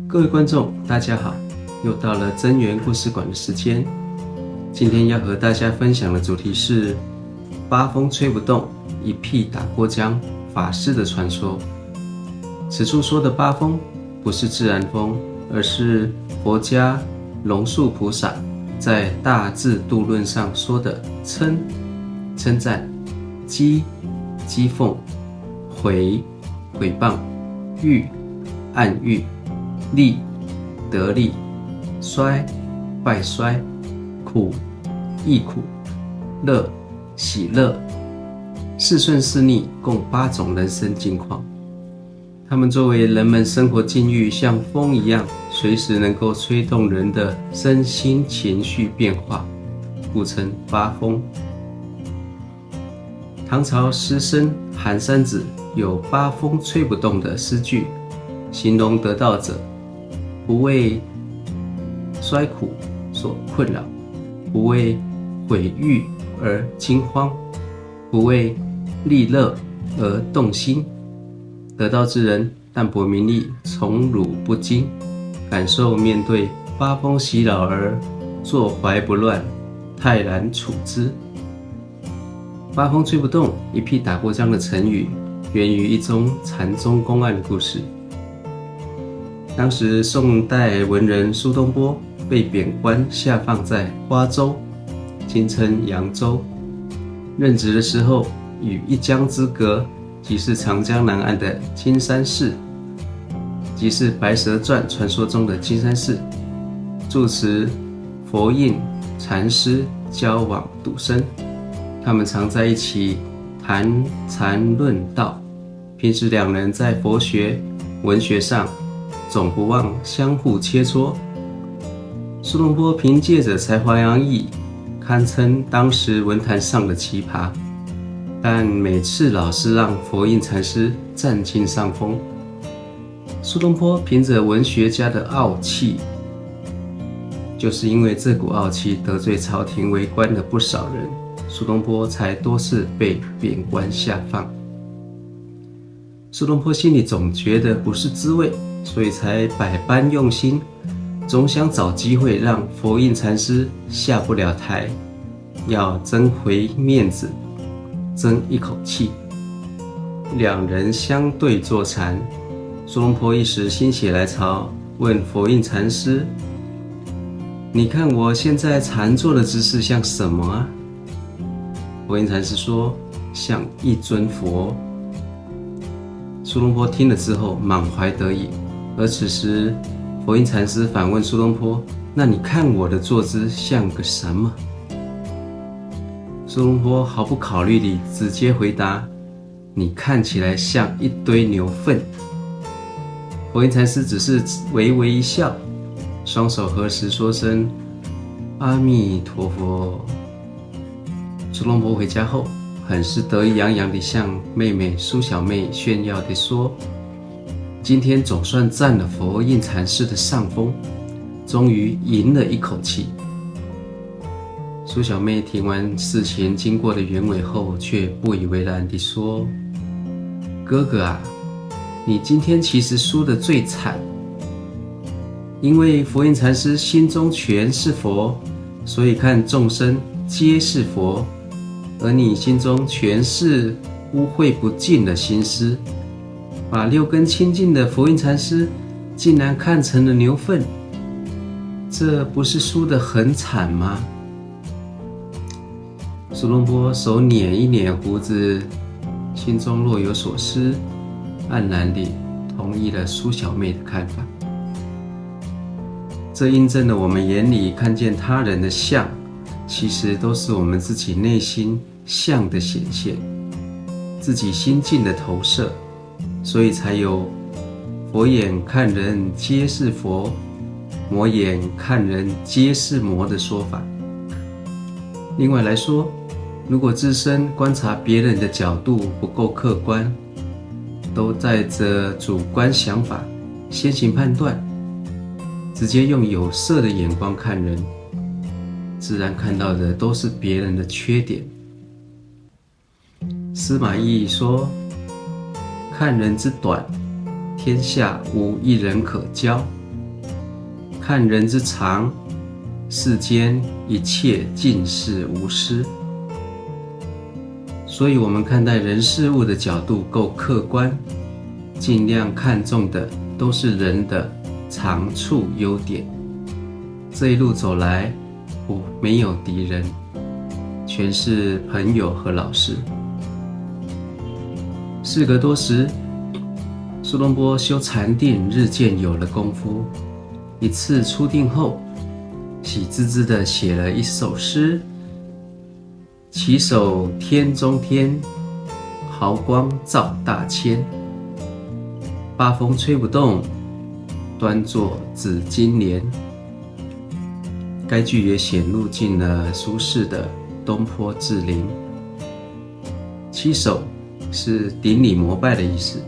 各位观众，大家好，又到了真源故事馆的时间。今天要和大家分享的主题是八风吹不动，一屁打过江法师的传说。此处说的八风不是自然风，而是佛家龙树菩萨在大智度论上说的称赞、讥讽、毁谤、喻暗喻、利得利、衰败衰、苦亦苦、乐喜乐，是顺是逆，共8种人生境况。它们作为人们生活境遇，像风一样，随时能够吹动人的身心情绪变化，故称八风。唐朝诗僧韩三子有八风吹不动的诗句，形容得道者不为衰苦所困扰，不为毁誉而惊慌，不为利乐而动心。得道之人淡泊名利，宠辱不惊，感受面对八风袭扰而坐怀不乱，泰然处之。八风吹不动，一屁打过江的成语源于一宗禅宗公案的故事。当时宋代文人苏东坡被贬官下放在花州，今称扬州。任职的时候，与一江之隔，即是长江南岸的金山寺，即是《白蛇传》传说中的金山寺，住持佛印禅师交往笃深，他们常在一起谈禅论道，平时两人在佛学、文学上总不忘相互切磋。苏东坡凭借着才华洋溢，堪称当时文坛上的奇葩，但每次老是让佛印禅师占尽上风。苏东坡凭着文学家的傲气，就是因为这股傲气得罪朝廷为官的不少人，苏东坡才多次被贬官下放。苏东坡心里总觉得不是滋味，所以才百般用心，总想找机会让佛印禅师下不了台，要争回面子，争一口气。两人相对坐禅，苏东坡一时心血来潮，问佛印禅师：“你看我现在禅坐的姿势像什么啊？”佛印禅师说：“像一尊佛。”苏东坡听了之后满怀得意，而此时佛印禅师反问苏东坡：“那你看我的坐姿像个什么？”苏东坡毫不考虑地直接回答：“你看起来像一堆牛粪。”佛印禅师只是微微一笑，双手合十说声阿弥陀佛。苏东坡回家后，很是得意洋洋地向妹妹苏小妹炫耀地说：“今天总算占了佛印禅师的上风，终于赢了一口气。”苏小妹听完事情经过的原委后，却不以为然地说：“哥哥啊，你今天其实输得最惨，因为佛印禅师心中全是佛，所以看众生皆是佛，而你心中全是污秽不净的心思，把六根清净的佛印禅师竟然看成了牛粪，这不是输得很惨吗？”苏东坡手捻一捻胡子，心中若有所思，黯然地同意了苏小妹的看法。这印证了我们眼里看见他人的相，其实都是我们自己内心相的显现，自己心境的投射，所以才有佛眼看人皆是佛，魔眼看人皆是魔的说法。另外来说，如果自身观察别人的角度不够客观，都带着主观想法先行判断，直接用有色的眼光看人，自然看到的都是别人的缺点。司马懿说：“看人之短，天下无一人可交；看人之长，世间一切尽是无失。”所以我们看待人事物的角度够客观，尽量看重的都是人的长处优点。这一路走来，我没有敌人，全是朋友和老师。事隔多时，苏东坡修禅定日渐有了功夫。一次出定后，喜滋滋地写了一首诗：起手天中天，毫光照大千。八风吹不动，端坐紫金莲。该句也显露进了苏轼的《东坡志林》。七首是顶礼膜拜的意思，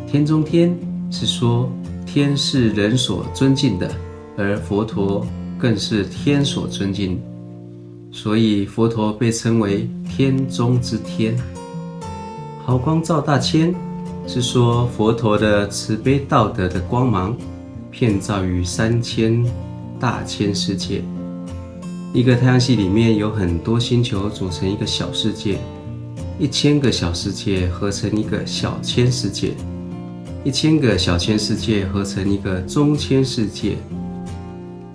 天中天是说天是人所尊敬的，而佛陀更是天所尊敬，所以佛陀被称为天中之天。毫光照大千是说佛陀的慈悲道德的光芒遍照于3000大千世界。一个太阳系里面有很多星球组成一个小世界，1000个小世界合成一个小千世界，1000个小千世界合成一个中千世界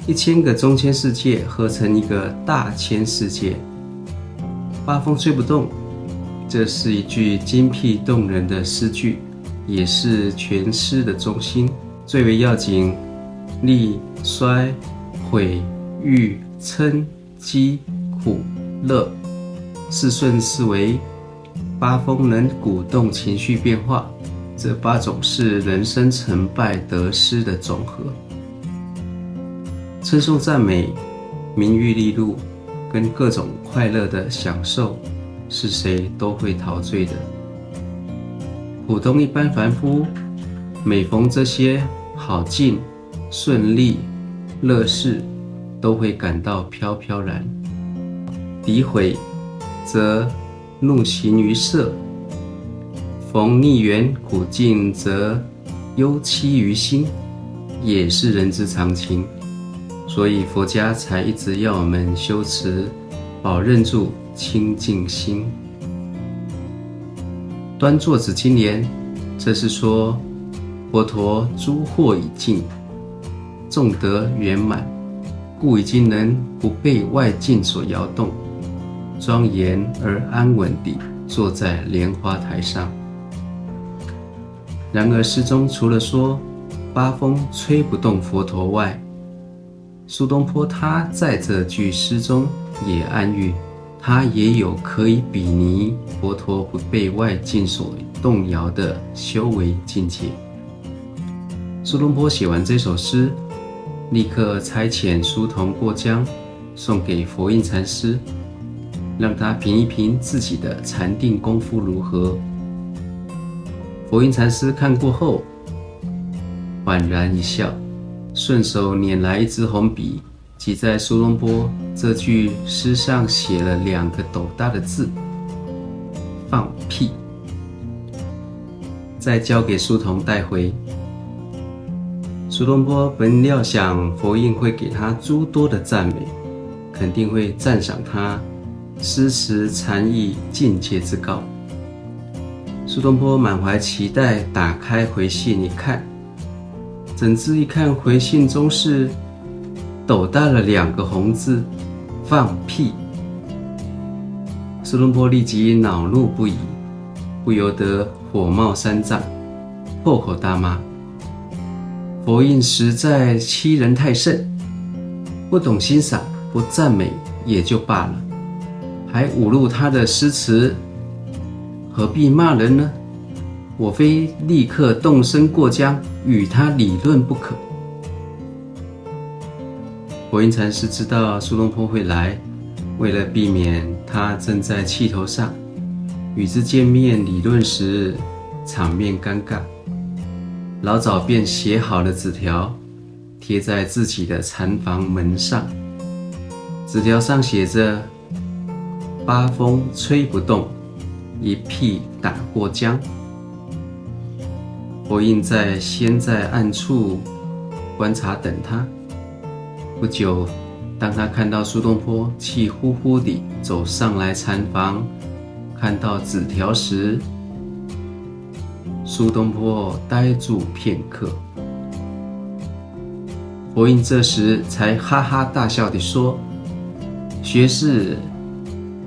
，1000个中千世界合成一个大千世界。八风吹不动，这是一句精辟动人的诗句，也是全诗的中心。最为要紧，利、衰、毁、誉、称、讥、苦、乐4顺四维，八风能鼓动情绪变化，这8种是人生成败得失的总和。称颂赞美、名誉利禄跟各种快乐的享受，是谁都会陶醉的。普通一般凡夫，每逢这些好境、顺利、乐事，都会感到飘飘然。诋毁则怒形于色，逢逆缘苦境则忧戚于心，也是人之常情。所以佛家才一直要我们修持，保任住清净心。端坐紫金莲，这是说佛陀诸惑已尽，众德圆满，故已经能不被外境所摇动，庄严而安稳地坐在莲花台上。然而诗中除了说八风吹不动佛陀外，苏东坡他在这句诗中也暗喻，他也有可以比拟佛陀不被外境所动摇的修为境界。苏东坡写完这首诗，立刻差遣书童过江，送给佛印禅师，让他评一评自己的禅定功夫如何。佛印禅师看过后，宛然一笑，顺手拈来一支红笔，即在苏东坡这句诗上写了2个斗大的字：放屁。再交给书童带回。苏东坡本料想佛印会给他诸多的赞美，肯定会赞赏他诗词禅意境界之高。苏东坡满怀期待打开回信一看，整支一看，回信中是斗大了2个红字：放屁。苏东坡立即恼怒不已，不由得火冒三丈，破口大骂佛印实在欺人太甚，不懂欣赏，不赞美也就罢了，还侮辱他的诗词，何必骂人呢？我非立刻动身过江与他理论不可。佛印禅师知道苏东坡会来，为了避免他正在气头上，与之见面理论时场面尴尬，老早便写好了纸条，贴在自己的禅房门上。纸条上写着：八风吹不动，一屁打过江。佛印先在暗处观察等他。不久，当他看到苏东坡气呼呼地走上来禅房，看到纸条时，苏东坡呆住片刻。佛印这时才哈哈大笑地说：“学士，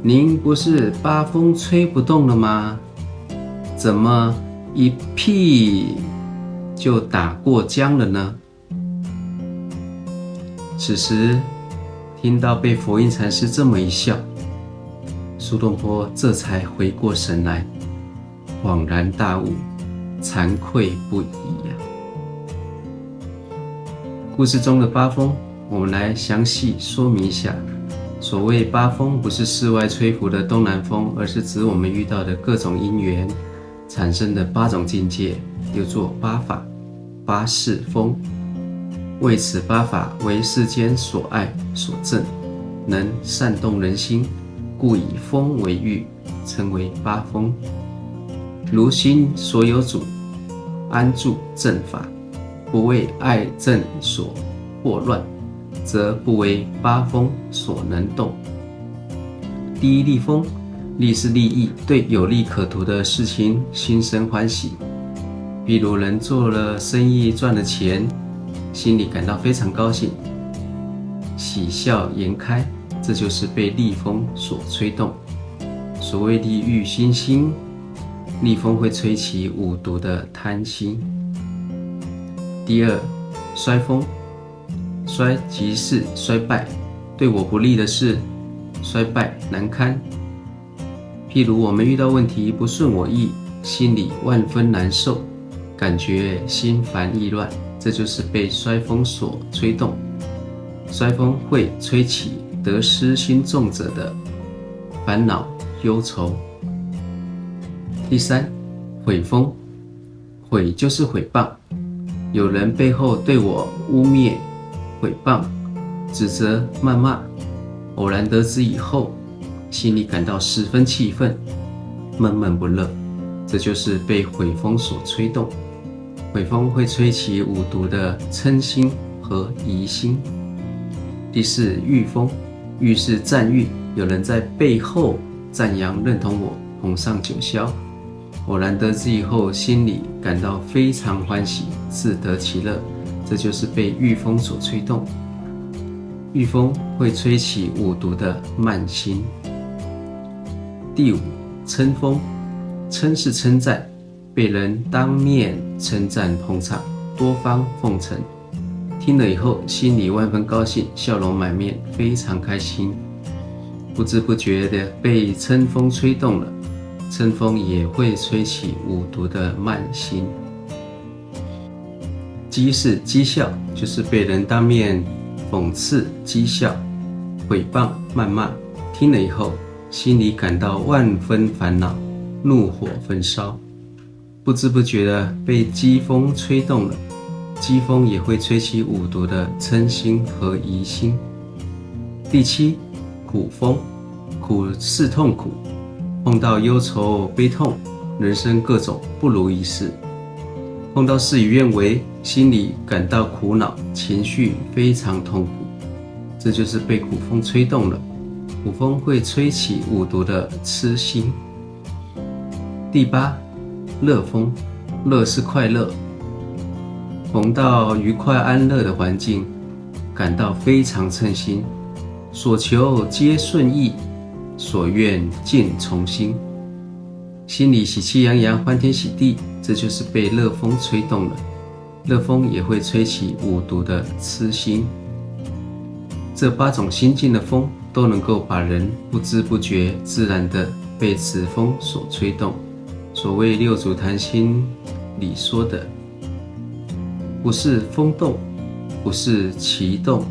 您不是八风吹不动了吗？怎么一屁就打过江了呢？”此时听到被佛印禅师这么一笑，苏东坡这才回过神来，恍然大悟，惭愧不已呀。故事中的八风，我们来详细说明一下。所谓八风，不是世外吹拂的东南风，而是指我们遇到的各种因缘产生的八种境界，又作八法、八事风。为此八法为世间所爱所憎，能煽动人心，故以风为喻，称为八风。如心所有主，安住正法，不为爱憎所惑乱，则不为八风所能动。第一利风，利是利益，对有利可图的事情心生欢喜。比如人做了生意赚了钱，心里感到非常高兴，喜笑颜开，这就是被利风所吹动。所谓利欲熏心，利风会吹起五毒的贪心。第二，衰风，衰即是衰败，对我不利的事，衰败难堪。譬如我们遇到问题不顺我意，心里万分难受，感觉心烦意乱，这就是被衰风所吹动。衰风会吹起得失心重者的烦恼忧愁。第三，毁风，毁就是毁谤，有人背后对我污蔑、毁谤、指责、谩骂，偶然得知以后，心里感到十分气愤，闷闷不乐，这就是被毁风所吹动。毁风会吹起五毒的嗔心和疑心。第四，誉风，誉是赞誉，有人在背后赞扬认同我，捧上九霄，偶然得知以后，心里感到非常欢喜，自得其乐，这就是被誉风所吹动。誉风会吹起五毒的慢心。第五，称风，称是称赞，被人当面称赞捧场，多方奉承，听了以后心里万分高兴，笑容满面，非常开心，不知不觉的被称风吹动了。称风也会吹起五毒的慢心。讥是讥笑，就是被人当面讽刺、讥笑、毁谤、谩骂，听了以后心里感到万分烦恼，怒火焚烧，不知不觉的被讥风吹动了。讥风也会吹起五毒的嗔心和疑心。第七，苦风，苦是痛苦，碰到忧愁悲痛，人生各种不如意事，碰到事与愿违，心里感到苦恼，情绪非常痛苦，这就是被苦风吹动了。苦风会吹起五毒的痴心。第八，乐风，乐是快乐，逢到愉快安乐的环境，感到非常称心，所求皆顺意，所愿尽从心，心里喜气洋洋，欢天喜地，这就是被乐风吹动了。乐风也会吹起五毒的痴心。这八种心境的风都能够把人不知不觉自然地被此风所吹动。所谓六祖坛心里说的，不是风动，不是其动，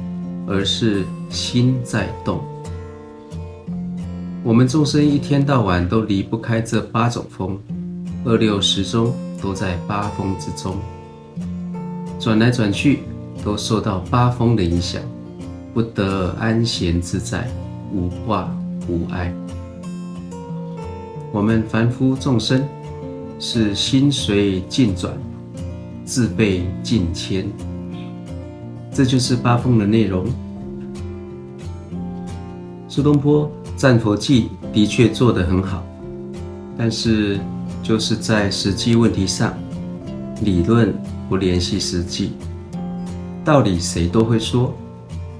而是心在动。我们众生一天到晚都离不开这八种风，2、6、10中都在八风之中，转来转去都受到八风的影响，不得安闲自在，无挂无碍。我们凡夫众生是心随境转，自被境迁，这就是八风的内容。苏东坡赞佛记的确做得很好，但是就是在实际问题上，理论不联系实际，道理谁都会说，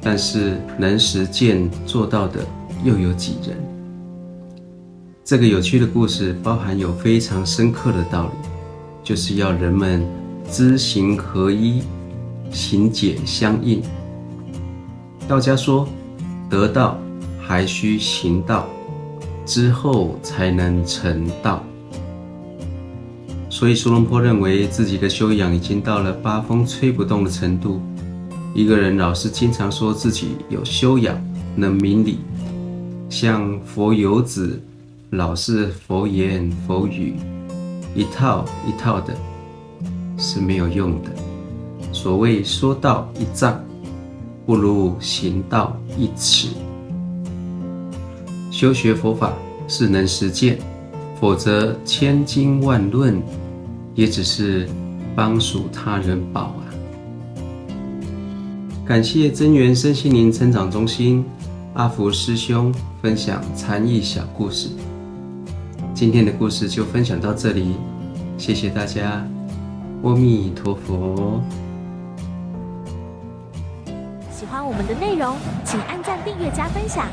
但是能实践做到的又有几人？这个有趣的故事包含有非常深刻的道理，就是要人们知行合一，行解相应。道家说，得道还需行道，之后才能成道。所以苏东坡认为自己的修养已经到了八风吹不动的程度。一个人老是经常说自己有修养，能明理，像佛游子老是佛言佛语，一套一套的，是没有用的。所谓说道一丈，不如行道一尺。修学佛法是能实践，否则千经万论也只是帮属他人宝啊。感谢真源身心灵成长中心阿福师兄分享禅意小故事。今天的故事就分享到这里，谢谢大家，阿弥陀佛。喜欢我们的内容，请按赞、订阅、加分享，